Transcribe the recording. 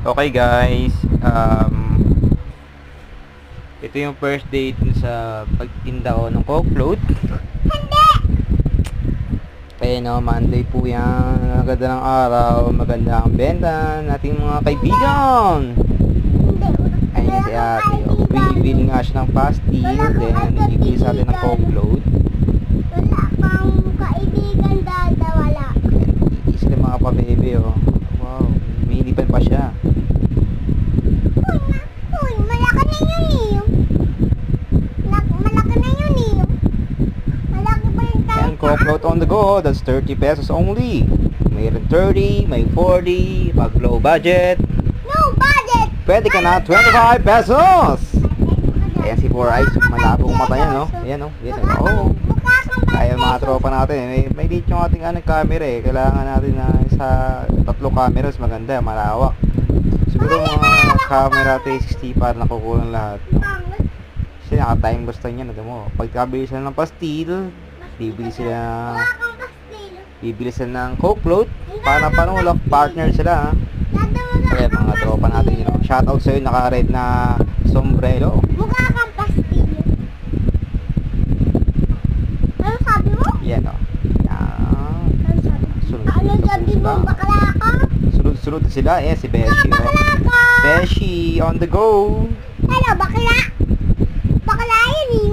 Okay guys, ito yung first day dun sa pagtinda ko ng Coke float. Kaya no, Monday po yan. Maganda ng araw, maganda ang benta nating mga kaibigan. Ayun si ate, bibili nga siya ng pastil, then bibili sa atin ng Coke float. Wala kang kaibigan, dada, wala. Hindi sila mga pabebe oh. Wow, mahilipan pa siya. Uy, malaki na yun eh. Malaki na yun eh. Malaki pa yung tayo. And Coke float on the go, that's 30 pesos only. Mayroon 30, may 40, pag low budget, No budget! pwede ka na 25 pesos! Ayan si Four Eyes, malabong mata yan, no? Ayan, no? Ayan, oh. Mukha kang Kaya mga tropa natin, may lead yung ating camera eh. Kailangan natin na sa 3 cameras, maganda, malawak. Siguro mga camera 360 para nakukulang lahat. No? Kasi naka-time basta niya, ano mo. Pagkabili sila ng pastil, bibili sila ng Coke float. Para panulak, partner sila, ha? Kaya mga tropa natin, shoutout sa'yo, naka-red na sombrero. Mukha kang pastilyo. Ano sabi mo? Yan, o. Yan. Ano sabi mo? Sunod-sunod Ano na po sabi mo? sila. Bakla ka? Sunod-sunod sila, si Beshi, o. Bakla ka? Beshi, on the go! Ano, bakla? Bakla yun eh.